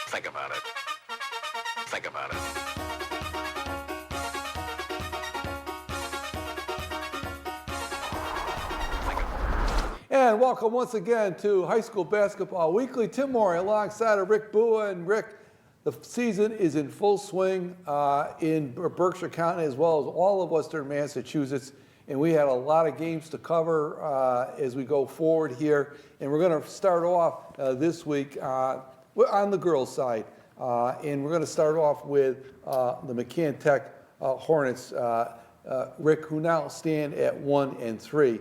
Think about it. Think about it. And welcome once again to High School Basketball Weekly. Tim Maury alongside of Rick Bua. And Rick, the season is in full swing in Berkshire County as well as all of Western Massachusetts. And we had a lot of games to cover as we go forward here. And we're going to start off this week on the girls' side. And we're going to start off with the McCann Tech Hornets, Rick, who now stand at 1-3.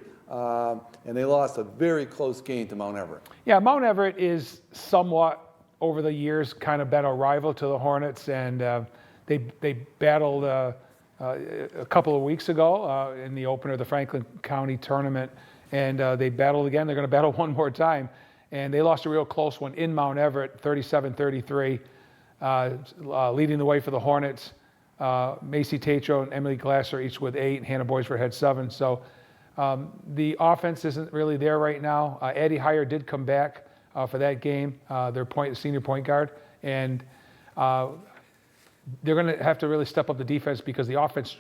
And they lost a very close game to Mount Everett. Yeah, Mount Everett is somewhat, over the years, kind of been a rival to the Hornets, and they battled a couple of weeks ago in the opener of the Franklin County tournament, and they battled again. They're going to battle one more time, and they lost a real close one in Mount Everett, 37-33, leading the way for the Hornets. Macy Tatro and Emily Glasser each with 8, and Hannah Boisvert had 7. So the offense isn't really there right now. Addie Heyer did come back for that game, their senior point guard, and they're going to have to really step up the defense because the offense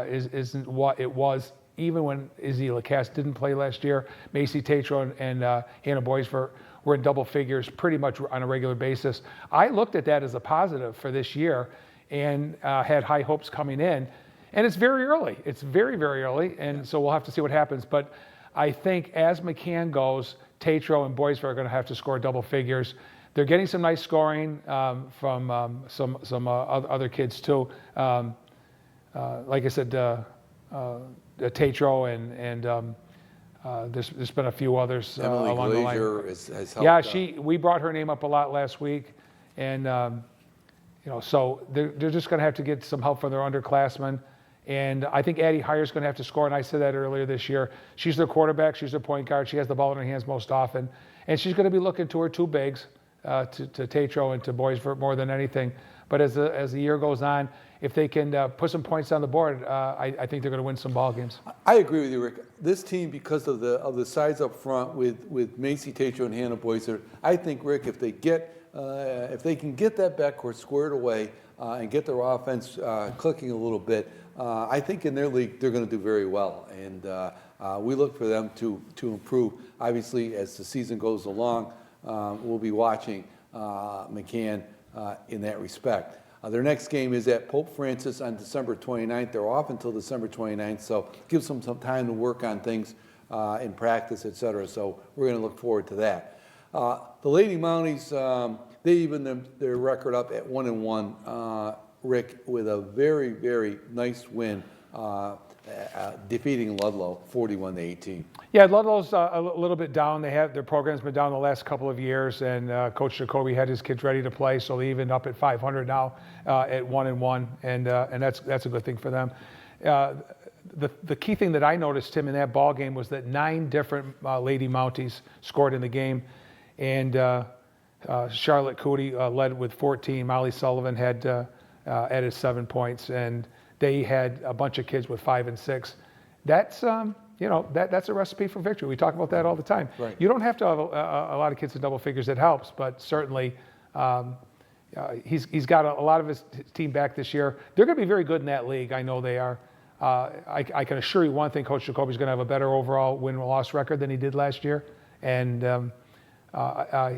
isn't what it was even when Izzy Lacasse didn't play last year. Macy Tatro and Hannah Boisvert were in double figures pretty much on a regular basis. I looked at that as a positive for this year and had high hopes coming in. And it's very early. It's very, very early, and so we'll have to see what happens. But I think as McCann goes, Tatro and Boisvert are going to have to score double figures. They're getting some nice scoring from some other kids too. Like I said, Tatro and there's been a few others along the line. Has helped. Yeah, we brought her name up a lot last week, and so they're just going to have to get some help from their underclassmen. And I think Addie Heyer's going to have to score, and I said that earlier this year. She's their quarterback. She's their point guard. She has the ball in her hands most often. And she's going to be looking to her two bigs, to Tatro and to Boisvert more than anything. But as the year goes on, if they can put some points on the board, I think they're going to win some ball games. I agree with you, Rick. This team, because of the size up front with Macy Tatro and Hannah Boisvert, I think, Rick, if they can get that backcourt squared away and get their offense clicking a little bit, I think in their league they're going to do very well, and we look for them to improve. Obviously, as the season goes along, we'll be watching McCann in that respect. Their next game is at Pope Francis on December 29th. They're off until December 29th, so gives them some time to work on things in practice, etc. So we're going to look forward to that. The Lady Mounties, they even their record up at 1-1. Rick, with a very, very nice win, defeating Ludlow 41-18. Yeah, Ludlow's a little bit down. Their program's been down the last couple of years, and Coach Jacoby had his kids ready to play, so they evened up at 500 now at 1-1, and that's a good thing for them. The key thing that I noticed, Tim, in that ball game was that 9 different Lady Mounties scored in the game, and Charlotte Cootie led with 14. Molly Sullivan had added 7 points, and they had a bunch of kids with 5 and 6. That's that's a recipe for victory. We talk about that all the time. Right. You don't have to have a lot of kids in double figures. It helps, but certainly he's got a lot of his team back this year. They're going to be very good in that league. I know they are. I can assure you one thing: Coach Jacoby's going to have a better overall win-loss record than he did last year, and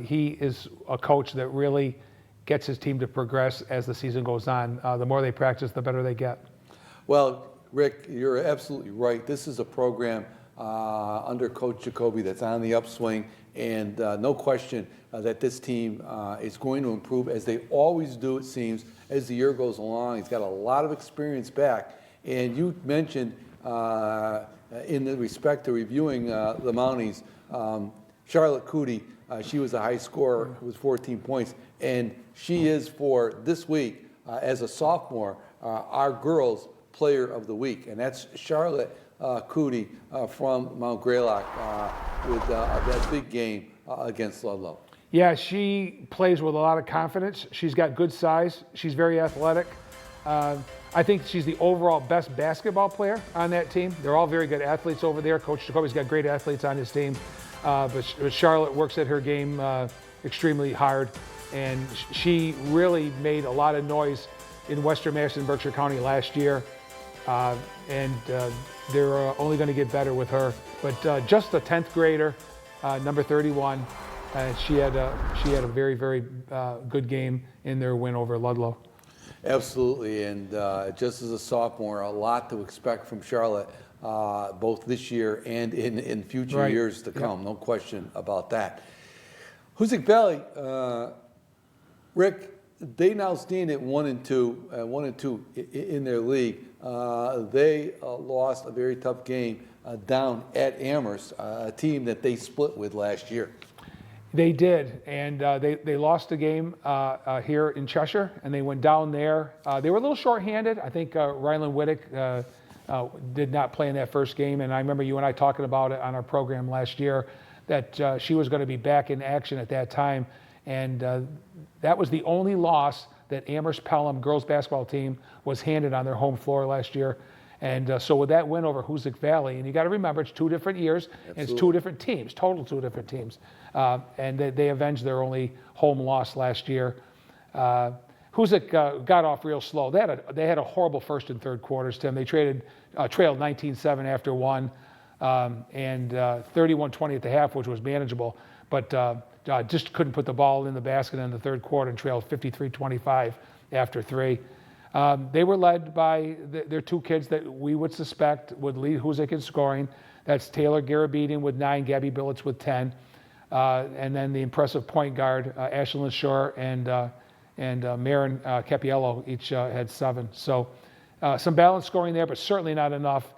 he is a coach that really gets his team to progress as the season goes on. The more they practice, the better they get. Well, Rick, you're absolutely right. This is a program under Coach Jacoby that's on the upswing, and no question that this team is going to improve, as they always do, it seems, as the year goes along. He's got a lot of experience back. And you mentioned, in the respect to reviewing the Mounties, Charlotte Cootie, she was a high scorer with 14 points, and she is, for this week, as a sophomore, our girls' player of the week, and that's Charlotte Cootie from Mount Greylock with that big game against Ludlow. Yeah, she plays with a lot of confidence. She's got good size. She's very athletic. I think she's the overall best basketball player on that team. They're all very good athletes over there. Coach Jacoby's got great athletes on his team. But Charlotte works at her game extremely hard. and she really made a lot of noise in Western Madison and Berkshire County last year, and they're only going to get better with her. But just a 10th grader, number 31, she had a very, very good game in their win over Ludlow. Absolutely, and just as a sophomore, a lot to expect from Charlotte, both this year and in future years to come. No question about that. Hoosick Valley, Rick, they now stand at 1-2 in their league. They lost a very tough game down at Amherst, a team that they split with last year. They did, and they lost a game here in Cheshire, and they went down there. They were a little shorthanded. I think Ryland Wittick did not play in that first game, and I remember you and I talking about it on our program last year, that she was going to be back in action at that time, and that was the only loss that Amherst Pelham girls basketball team was handed on their home floor last year. And so with that win over Hoosick Valley, and you got to remember, it's 2 different years, and it's 2 different teams, total 2 different teams. And they avenged their only home loss last year. Hoosick got off real slow. They had a horrible first and third quarters, Tim. They trailed 19-7 after one, and 31-20 at the half, which was manageable, but just couldn't put the ball in the basket in the third quarter and trailed 53-25 after 3. They were led by their 2 kids that we would suspect would lead Hoosick in scoring. That's Taylor Garabedian with 9, Gabby Billets with 10, and then the impressive point guard Ashlyn Shore and Marin Capiello each had 7. So some balanced scoring there, but certainly not enough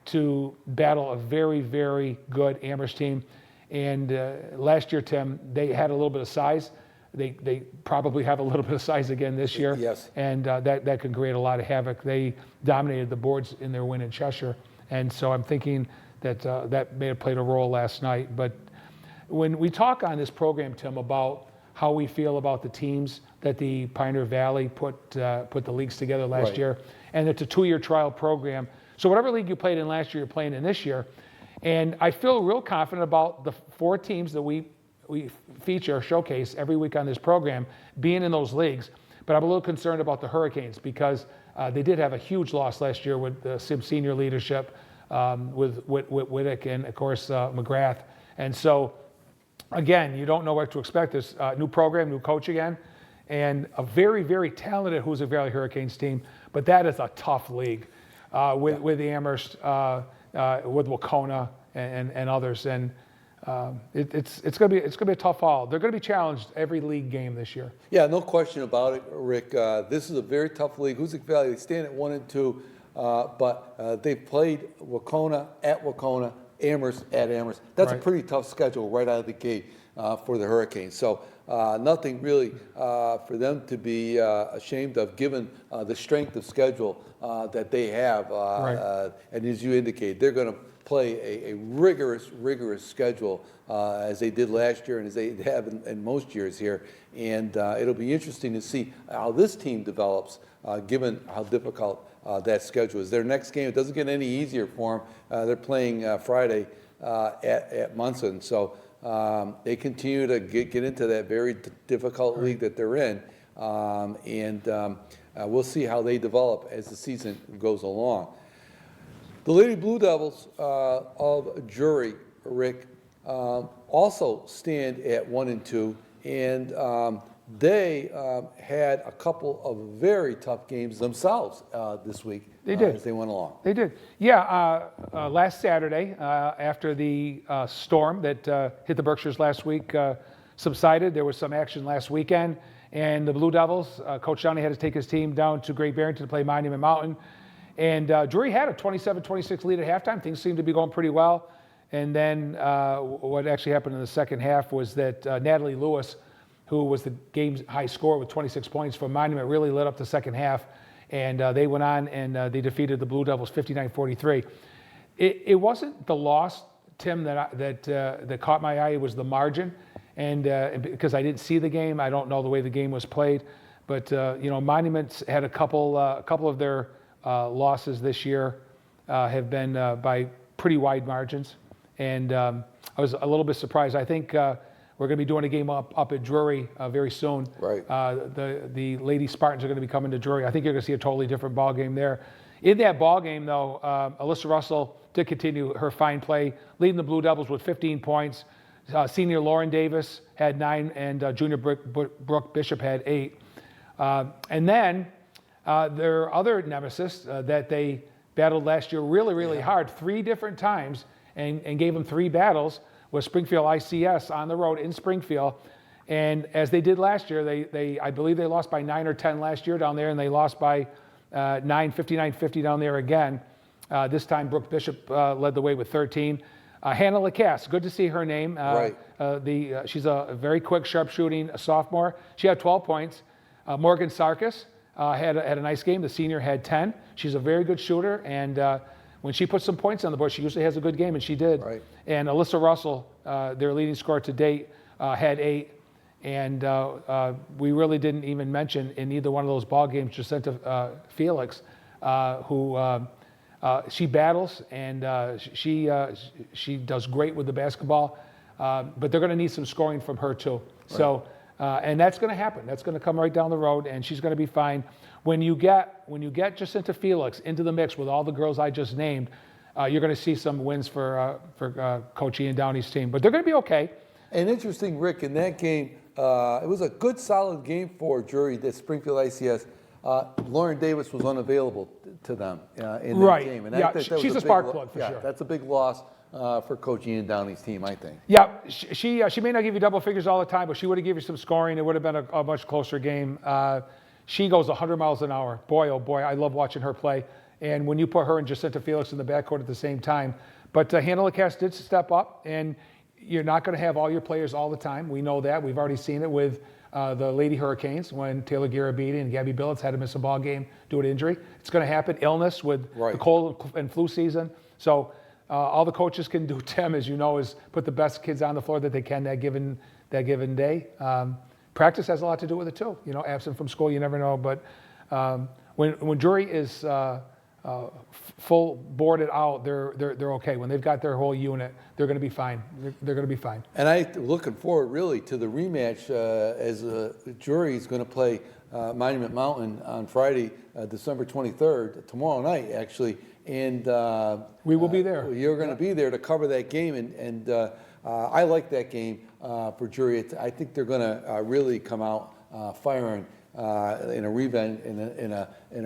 to battle a very, very good Amherst team. And last year, Tim, they had a little bit of size. They probably have a little bit of size again this year. Yes. And that can create a lot of havoc. They dominated the boards in their win in Cheshire. And so I'm thinking that that may have played a role last night. But when we talk on this program, Tim, about how we feel about the teams that the Pioneer Valley put the leagues together last year, and it's a 2-year trial program. So whatever league you played in last year, you're playing in this year. And I feel real confident about the 4 teams that we feature, showcase every week on this program being in those leagues. But I'm a little concerned about the Hurricanes because they did have a huge loss last year with the Sim senior leadership, with Wittick and, of course, McGrath. And so, again, you don't know what to expect. This new program, new coach again, and a very, very talented Hoosick Valley Hurricanes team. But that is a tough league with Amherst, with Wacona and others. And it's going to be a tough haul. They're going to be challenged every league game this year. Yeah, no question about it, Rick. This is a very tough league. Hoosick Valley, they stand at 1-2, but they've played Wacona at Wacona, Amherst at Amherst. That's a pretty tough schedule right out of the gate for the Hurricanes. So nothing really for them to be ashamed of, given the strength of schedule that they have. And as you indicate, they're going to play a rigorous schedule as they did last year and as they have in most years here. And it'll be interesting to see how this team develops, given how difficult that schedule is. Their next game, it doesn't get any easier for them. They're playing Friday at Munson. So they continue to get into that very difficult league that they're in. We'll see how they develop as the season goes along. The Lady Blue Devils of Drury, Rick, also stand at 1-2, and they had a couple of very tough games themselves this week. They did. As they went along. They did. Yeah, last Saturday, after the storm that hit the Berkshires last week subsided, there was some action last weekend, and the Blue Devils, Coach Johnny had to take his team down to Great Barrington to play Monument Mountain. And Drury had a 27-26 lead at halftime. Things seemed to be going pretty well. And then what actually happened in the second half was that Natalie Lewis, who was the game's high scorer with 26 points from Monument, really lit up the second half. And they went on and they defeated the Blue Devils 59-43. It wasn't the loss, Tim, that caught my eye. It was the margin. And because I didn't see the game, I don't know the way the game was played. But, Monument's had a couple of their losses this year have been by pretty wide margins. And I was a little bit surprised. I think We're going to be doing a game up at Drury very soon. Right. The Lady Spartans are going to be coming to Drury. I think you're going to see a totally different ball game there. In that ball game, though, Alyssa Russell did continue her fine play, leading the Blue Devils with 15 points. Senior Lauren Davis had 9, and junior Brooke Bishop had 8. And then their other nemesis that they battled last year really hard 3 different times and gave them 3 battles was Springfield ICS on the road in Springfield. And as they did last year, I believe they lost by 9 or 10 last year down there, and they lost by 59-50 down there again. This time Brooke Bishop led the way with 13. Hannah Lacasse, good to see her name. She's a very quick, sharp-shooting sophomore. She had 12 points. Morgan Sarkis had a nice game. The senior had 10. She's a very good shooter, and when she puts some points on the board, she usually has a good game, and she did. Right. And Alyssa Russell, their leading scorer to date, had 8. And we really didn't even mention in either one of those ball games Jacinta Felix, who she battles, and she does great with the basketball. But they're going to need some scoring from her too. Right. So, and that's going to happen. That's going to come right down the road, and she's going to be fine. When you get Jacinta Felix into the mix with all the girls I just named, you're going to see some wins for Coach Ian Downey's team. But they're going to be okay. And interesting, Rick, in that game, it was a good, solid game for Drury, that Springfield ICS. Lauren Davis was unavailable to them in that game. And I think that she's was a spark plug for sure. That's a big loss for Coach Ian Downey's team, I think. Yeah, she may not give you double figures all the time, but she would have given you some scoring. It would have been a much closer game. She goes 100 miles an hour. Boy, oh boy, I love watching her play. And when you put her and Jacinta Felix in the backcourt at the same time. But Hannah Lacasse did step up, and you're not going to have all your players all the time. We know that. We've already seen it with the Lady Hurricanes when Taylor Garabedian and Gabby Billets had to miss a ball game due to injury. It's going to happen. Illness with the cold and flu season. So all the coaches can do, Tim, as you know, is put the best kids on the floor that they can that given day. Practice has a lot to do with it too. You know, absent from school, you never know. But when Drury is full boarded out, they're okay. When they've got their whole unit, they're going to be fine. They're going to be fine. And I'm looking forward really to the rematch as Drury is going to play Monument Mountain on Friday, December 23rd, tomorrow night actually. And we will be there. You're going to be there to cover that game, and I like that game for Drury. I think they're going to really come out firing. In a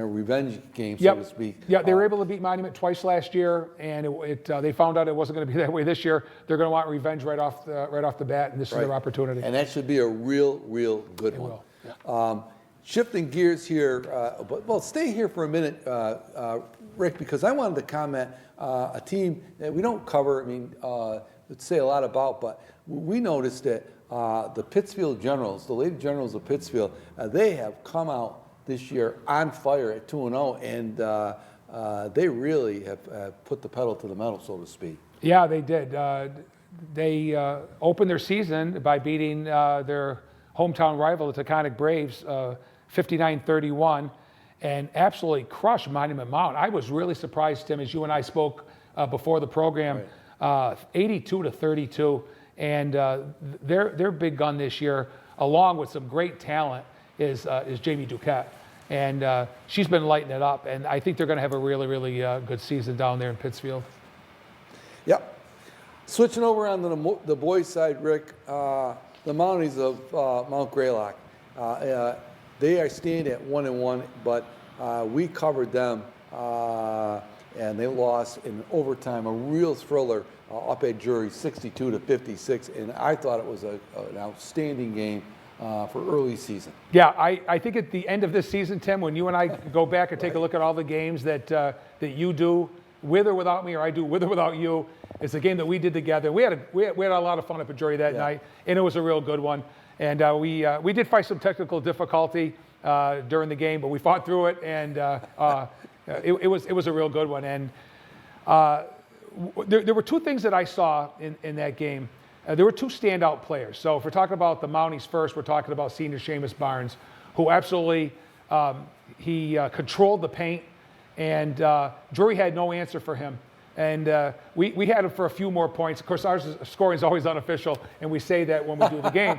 revenge game, so to speak. Yeah, they were able to beat Monument twice last year, and they found out it wasn't going to be that way this year. They're going to want revenge right off the bat, and this is their opportunity. And that should be a real good one. Will. Yeah. Shifting gears here, but stay here for a minute, Rick, because I wanted to comment a team that we don't cover. I mean, let's say a lot about, but we noticed that. The Pittsfield Generals, the Lady Generals of Pittsfield, they have come out this year on fire at 2-0, and they really have put the pedal to the metal, so to speak. Yeah, they did. They opened their season by beating their hometown rival, the Taconic Braves, 59-31, and absolutely crushed Monument Mountain. I was really surprised, Tim, as you and I spoke before the program, 82-32. And their big gun this year, along with some great talent, is Jamie Duquette. And she's been lighting it up. And I think they're going to have a really good season down there in Pittsfield. Yep. Switching over on the boys' side, Rick, the Mounties of Mount Greylock. They are staying at 1-1, but we covered them, and they lost in overtime, a real thriller. Up at Drury, 62-56, and I thought it was an outstanding game for early season. Yeah, I think at the end of this season, Tim, when you and I go back and take a look at all the games that you do with or without me, or I do with or without you, it's a game that we did together. We had a lot of fun up at Drury that night, and it was a real good one. And we did fight some technical difficulty during the game, but we fought through it, and it was a real good one. And there were 2 things that I saw in that game. There were 2 standout players. So if we're talking about the Mounties first, we're talking about senior Seamus Barnes, who absolutely he controlled the paint, and Drury had no answer for him. And we had them for a few more points. Of course, scoring is always unofficial, and we say that when we do the game.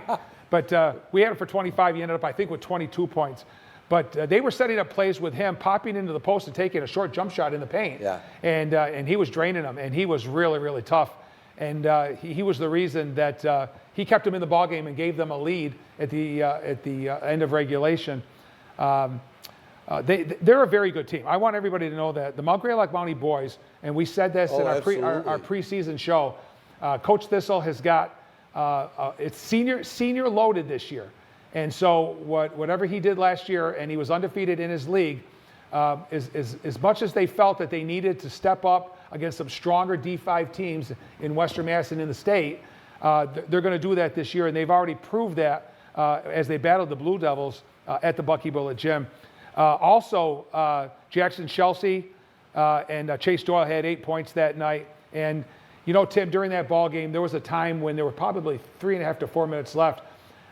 But we had him for 25. He ended up, I think, with 22 points. But they were setting up plays with him, popping into the post and taking a short jump shot in the paint. Yeah. And he was draining them, and he was really, really tough. And he was the reason that he kept them in the ball game and gave them a lead at the end of regulation. They're a very good team. I want everybody to know that the Mount Greylock Mountie boys, and we said this in our preseason show, Coach Thistle has got it's senior loaded this year. And so whatever he did last year, and he was undefeated in his league, as much as they felt that they needed to step up against some stronger D5 teams in Western Mass and in the state, they're going to do that this year, and they've already proved that as they battled the Blue Devils at the Bucky Bullet Gym. Also, Jackson Chelsea and Chase Doyle had 8 points that night. And, you know, Tim, during that ball game, there was a time when there were probably 3.5 to 4 minutes left.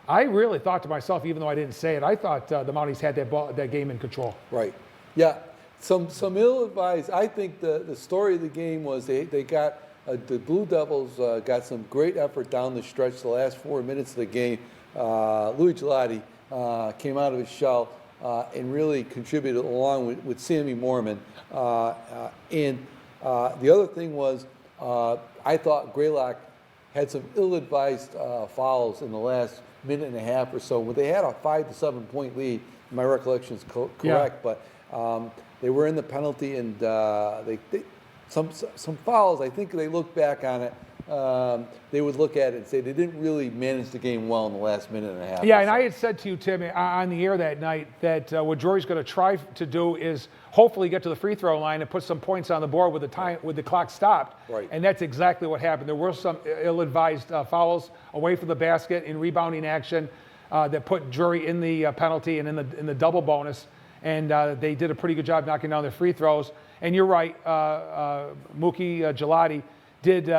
I really thought to myself, even though I didn't say it, I thought the Mounties had that game in control. Right. Yeah. Some ill-advised. I think the story of the game was they got the Blue Devils got some great effort down the stretch. The last 4 minutes of the game, Louis Gelati came out of his shell and really contributed along with Sammy Mormon. And the other thing was I thought Greylock had some ill-advised fouls in the last minute and a half or so. When they had a 5 to 7 point lead, my recollection is correct, yeah. But they were in the penalty, and some fouls. I think they look back on it. They would look at it and say they didn't really manage the game well in the last minute and a half. Yeah, and I had said to you, Tim, on the air that night that what Drury's going to try to do is hopefully get to the free throw line and put some points on the board with the clock stopped. Right. And that's exactly what happened. There were some ill-advised fouls away from the basket in rebounding action that put Drury in the penalty and in the double bonus. And they did a pretty good job knocking down their free throws. And you're right, Mookie Gelati did.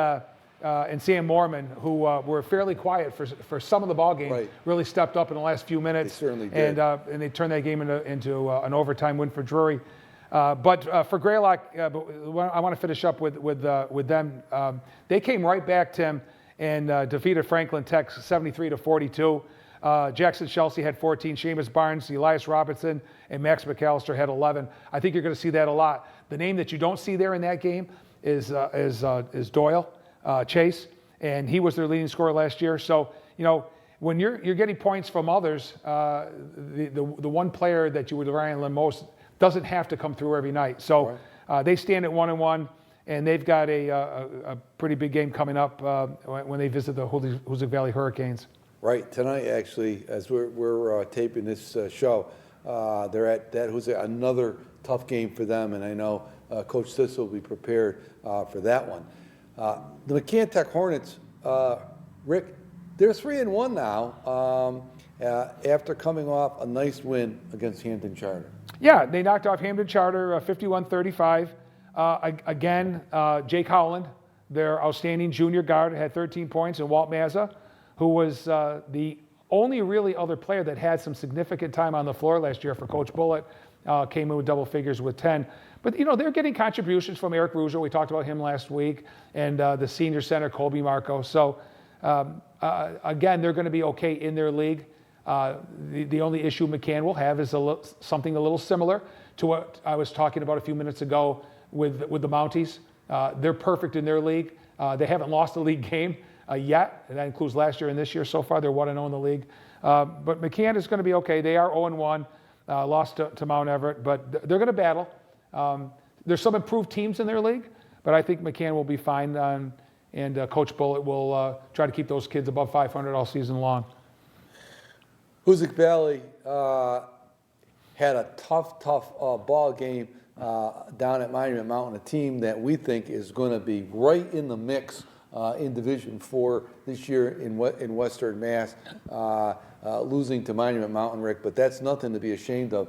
And Sam Mormon, who were fairly quiet for some of the ball game, right. really stepped up in the last few minutes. They certainly did. And they turned that game into an overtime win for Drury. But for Greylock, I want to finish up with them. They came right back, Tim, and defeated Franklin Tech 73-42. Jackson Chelsea had 14. Seamus Barnes, Elias Robinson, and Max McAllister had 11. I think you're going to see that a lot. The name that you don't see there in that game is Doyle. Chase, and he was their leading scorer last year. So, you know, when you're getting points from others, the one player that you would rely on most doesn't have to come through every night. So they stand at 1-1, and they've got a pretty big game coming up when they visit the Hoosick Valley Hurricanes. Right, tonight actually, as we're taping this show, they're at that Hoosick, another tough game for them, and I know Coach Thistle will be prepared for that one. The McCann Tech Hornets, Rick, they're 3-1 now after coming off a nice win against Hampton Charter. Yeah, they knocked off Hampton Charter 51-35. Again, Jake Howland, their outstanding junior guard, had 13 points, and Walt Mazza, who was the only really other player that had some significant time on the floor last year for Coach Bullitt, came in with double figures with 10. But, you know, they're getting contributions from Eric Ruger. We talked about him last week, and the senior center, Colby Marco. So, again, they're going to be okay in their league. The only issue McCann will have is something a little similar to what I was talking about a few minutes ago with the Mounties. They're perfect in their league. They haven't lost a league game yet, and that includes last year and this year. So far, they're 1-0 in the league. But McCann is going to be okay. They are 0-1, lost to Mount Everett, but they're going to battle. There's some improved teams in their league, but I think McCann will be fine, and Coach Bullitt will try to keep those kids above 500 all season long. Hoosick Valley had a tough ball game down at Monument Mountain, a team that we think is going to be right in the mix in Division IV this year in Western Mass, losing to Monument Mountain, Rick, but that's nothing to be ashamed of.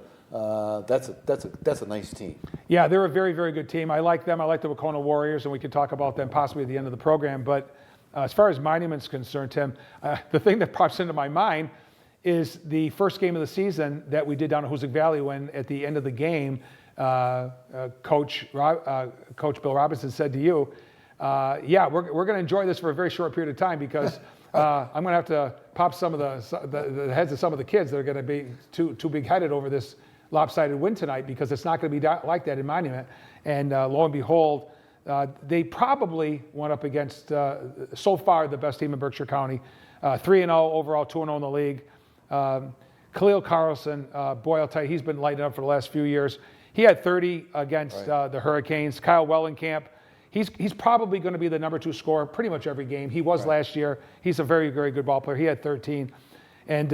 That's a nice team. Yeah, they're a very, very good team. I like them. I like the Wacona Warriors, and we can talk about them possibly at the end of the program. But as far as Monument's concerned, Tim, the thing that pops into my mind is the first game of the season that we did down at Hoosick Valley when at the end of the game, Coach Bill Robinson said to you, yeah, we're going to enjoy this for a very short period of time because I'm going to have to pop some of the heads of some of the kids that are going to be too big-headed over this lopsided win tonight because it's not going to be like that in Monument. And lo and behold, they probably went up against, so far, the best team in Berkshire County. 3-0 overall, 2-0 in the league. Khalil Carlson, boy, I'll tell you, he's been lighting up for the last few years. He had 30 against the Hurricanes. Kyle Wellenkamp, he's probably going to be the number 2 scorer pretty much every game. He was last year. He's a very, very good ball player. He had 13. And,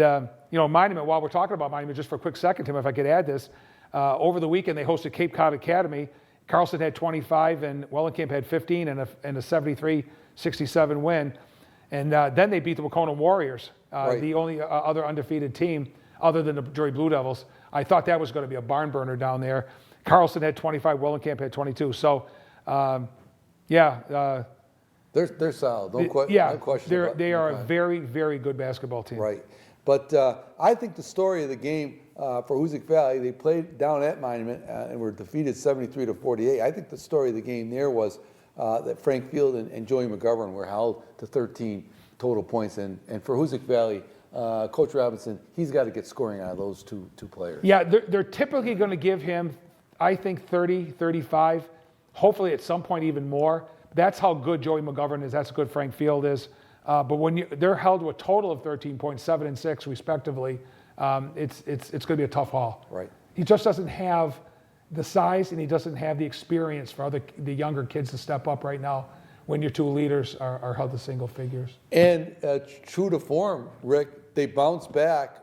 Monument, while we're talking about Monument, just for a quick second, Tim, if I could add this, over the weekend they hosted Cape Cod Academy. Carlson had 25 and Wellenkamp had 15 and a 73-67 win. And then they beat the Wacona Warriors, the only other undefeated team other than the Drury Blue Devils. I thought that was going to be a barn burner down there. Carlson had 25, Wellenkamp had 22. So, They're solid. No question. They are a very, very good basketball team. Right. But I think the story of the game for Hoosick Valley, they played down at Monument and were defeated 73-48. I think the story of the game there was that Frank Field and Joey McGovern were held to 13 total points. And for Hoosick Valley, Coach Robinson, he's got to get scoring out of those two players. Yeah, they're typically going to give him, I think, 30, 35, hopefully at some point even more. That's how good Joey McGovern is. That's how good Frank Field is. But when they're held to a total of 13 points, 7 and 6 respectively, it's going to be a tough haul. Right. He just doesn't have the size and he doesn't have the experience for the younger kids to step up right now when your 2 leaders are held to single figures. And true to form, Rick, they bounced back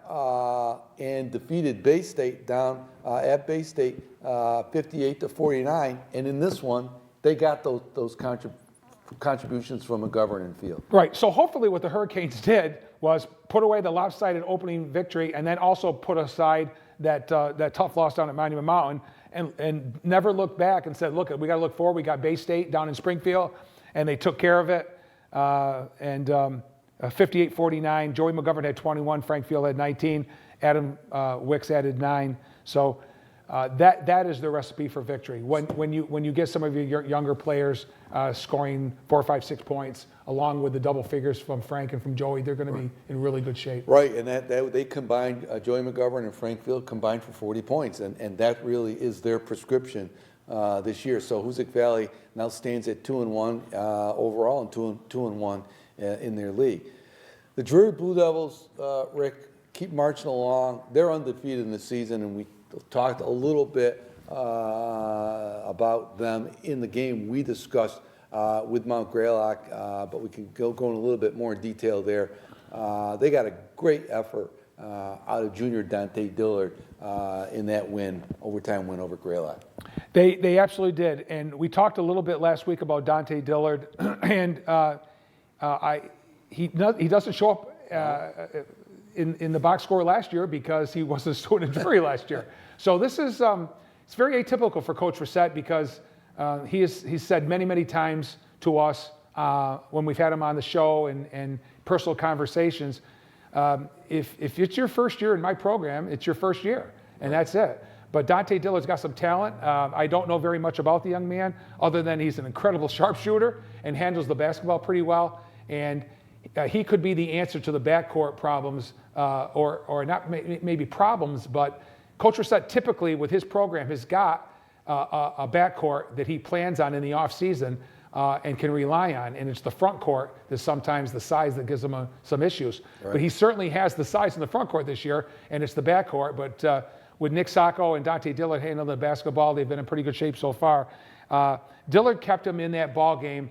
and defeated Bay State down at Bay State 58-49. And in this one, they got those contributions from McGovern and Field. Right. So hopefully what the Hurricanes did was put away the lopsided opening victory and then also put aside that tough loss down at Monument Mountain and never looked back and said, look, we got to look forward. We got Bay State down in Springfield, and they took care of it. 58-49. Joey McGovern had 21. Frank Field had 19. Adam Wicks added 9. So that is the recipe for victory. When you get some of your younger players scoring 4, 5, 6 points, along with the double figures from Frank and from Joey, they're going to be in really good shape. Right, and that they combined, Joey McGovern and Frank Field combined for 40 points, and that really is their prescription this year. So Hoosick Valley now stands at 2-1 overall and 2-1 in their league. The Drury Blue Devils, Rick, keep marching along. They're undefeated in the season, and we talked a little bit about them in the game we discussed with Mount Greylock, but we can go in a little bit more detail there. They got a great effort out of junior Dante Dillard in that overtime win over Greylock. They absolutely did, and we talked a little bit last week about Dante Dillard, and he doesn't show up in the box score last year because he was a student in jury last year. So this is it's very atypical for Coach Reset because he's said many times to us when we've had him on the show and personal conversations, if it's your first year in my program, it's your first year, and that's it. But Dante Dillard's got some talent. I don't know very much about the young man other than he's an incredible sharpshooter and handles the basketball pretty well. And he could be the answer to the backcourt problems, or not maybe problems, but Coach Reset typically with his program has got a backcourt that he plans on in the offseason and can rely on. And it's the front court that's sometimes the size that gives him some issues. Right. But he certainly has the size in the front court this year, and it's the backcourt. But with Nick Sacco and Dante Dillard handling the basketball, they've been in pretty good shape so far. Dillard kept him in that ball game.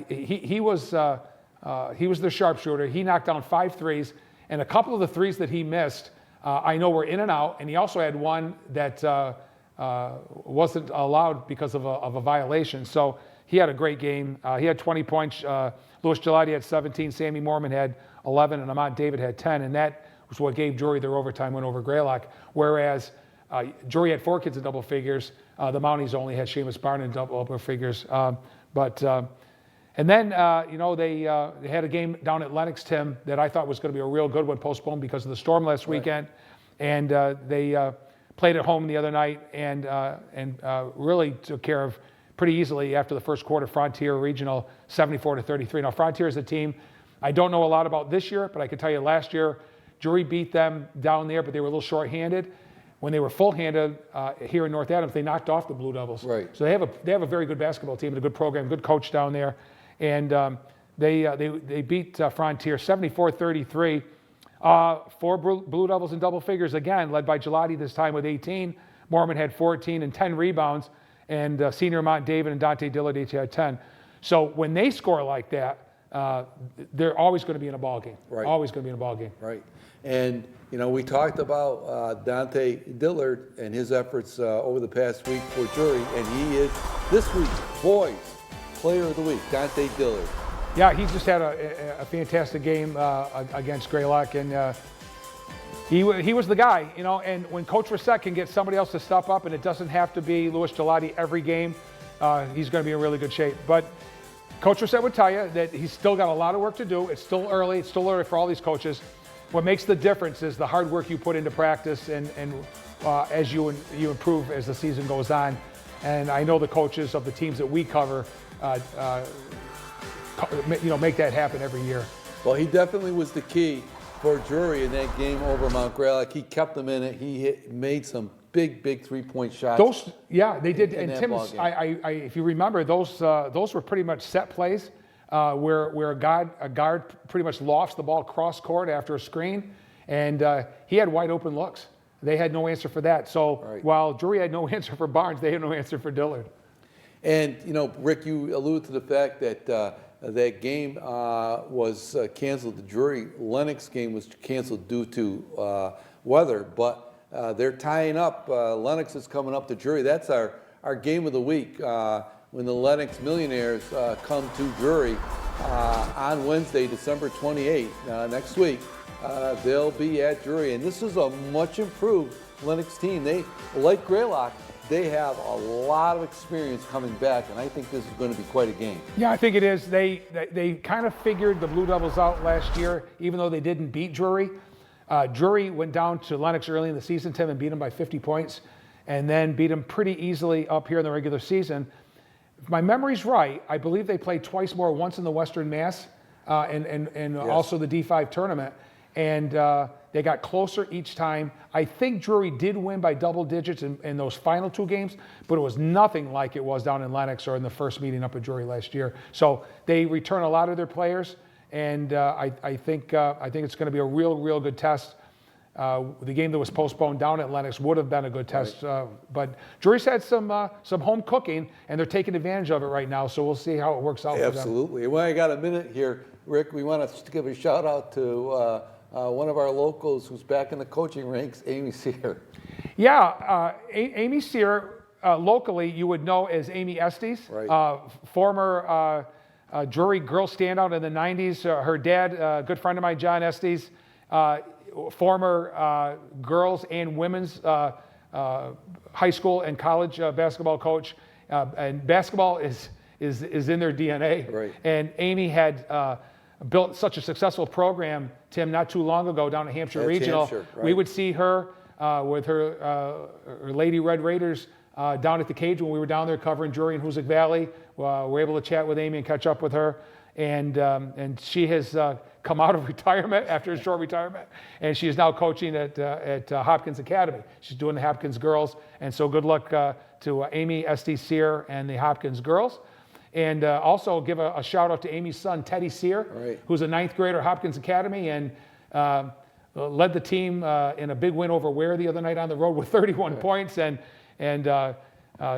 He was the sharpshooter. He knocked down 5 threes, and a couple of the threes that he missed, I know were in and out, and he also had one that wasn't allowed because of a violation. So he had a great game. He had 20 points. Louis Gelati had 17. Sammy Mormon had 11, and Ahmad David had 10, and that was what gave Drury their overtime win over Greylock. Whereas Drury had 4 kids in double figures. The Mounties only had Seamus Barn in double figures. And then, they had a game down at Lenox, Tim, that I thought was going to be a real good one, postponed because of the storm last weekend. And they played at home the other night and really took care of pretty easily after the first quarter Frontier Regional 74-33. Now Frontier is a team I don't know a lot about this year, but I can tell you last year Drury beat them down there, but they were a little short-handed. When they were full-handed here in North Adams, they knocked off the Blue Devils. Right. So they have a very good basketball team and a good program, good coach down there, and they beat Frontier 74-33. 4 Blue Devils in double figures again, led by Gelati this time with 18. Mormon had 14 and 10 rebounds, and senior Mont David and Dante Dillard each had 10. So when they score like that, they're always going to be in a ball game. Right. Always going to be in a ball game. Right. And, you know, we talked about Dante Dillard and his efforts over the past week for Drury, and he is, this week, boys, player of the week, Dante Dillard. Yeah, he just had a fantastic game against Greylock, and he was the guy, you know. And when Coach Reset can get somebody else to step up, and it doesn't have to be Louis Gelati every game, he's going to be in really good shape. But Coach Reset would tell you that he's still got a lot of work to do. It's still early. It's still early for all these coaches. What makes the difference is the hard work you put into practice, and as you improve as the season goes on. And I know the coaches of the teams that we cover, make that happen every year. Well, he definitely was the key for Drury in that game over Mount Greylock. He kept them in it. He made some big 3-point shots. They did. And that Tim, ball game. if you remember, those were pretty much set plays where a guard pretty much lofts the ball cross court after a screen, and he had wide open looks. They had no answer for that. So Right. while Drury had no answer for Barnes, they had no answer for Dillard. And, you know, Rick, you alluded to the fact that that game was canceled. The Drury-Lennox game was canceled due to weather, but they're tying up. Lennox is coming up to Drury. That's our game of the week when the Lennox Millionaires come to Drury on Wednesday, December 28th, next week. They'll be at Drury, and this is a much improved Lennox team. They, like Greylock, they have a lot of experience coming back, and I think this is going to be quite a game. Yeah, I think it is. They kind of figured the Blue Devils out last year, even though they didn't beat Drury. Drury went down to Lennox early in the season, Tim, and beat them by 50 points, and then beat them pretty easily up here in the regular season. If my memory's right, I believe they played twice more, once in the Western Mass and Yes. also the D5 tournament, and they got closer each time. I think Drury did win by double digits in those final 2 games, but it was nothing like it was down in Lennox or in the first meeting up at Drury last year. So they return a lot of their players, and I think it's going to be a real good test. The game that was postponed down at Lennox would have been a good test, but Drury's had some home cooking, and they're taking advantage of it right now. So we'll see how it works out for them. Absolutely. Well, I got a minute here, Rick. We want to give a shout out to one of our locals who's back in the coaching ranks, Amy Sear. Yeah, Amy Sear, locally you would know as Amy Estes, Right. Former Drury girl standout in the 90s. Her dad, good friend of mine, John Estes, former girls and women's high school and college basketball coach. And basketball is in their DNA. Right. And Amy had built such a successful program, Tim, not too long ago down at Hampshire At Regional. Hampshire, right. We would see her with her Lady Red Raiders down at the cage when we were down there covering Drury and Hoosick Valley. We were able to chat with Amy and catch up with her. And she has come out of retirement after a short retirement, and she is now coaching at Hopkins Academy. She's doing the Hopkins girls, and so good luck to Amy Estes Sear and the Hopkins girls. And also give a shout out to Amy's son, Teddy Sear, Right. who's a 9th grader at Hopkins Academy, and led the team in a big win over Ware the other night on the road with 31 points. And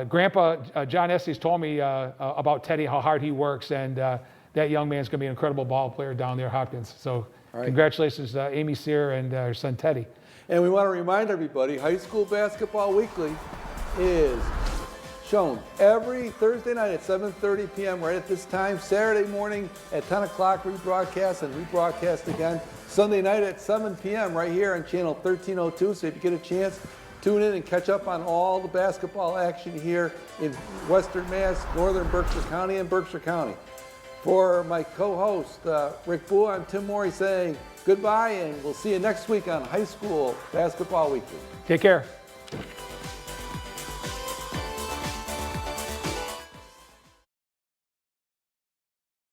Grandpa John Estes told me about Teddy, how hard he works, and that young man's going to be an incredible ball player down there at Hopkins. So right. Congratulations to Amy Sear and her son Teddy. And we want to remind everybody, High School Basketball Weekly is shown every Thursday night at 7:30 p.m. right at this time. Saturday morning at 10 o'clock rebroadcast, and rebroadcast again Sunday night at 7 p.m. right here on channel 1302. So if you get a chance, tune in and catch up on all the basketball action here in Western Mass, Northern Berkshire County, and Berkshire County. For my co-host, Rick Bua, I'm Tim Morey saying goodbye, and we'll see you next week on High School Basketball Weekly. Take care. it.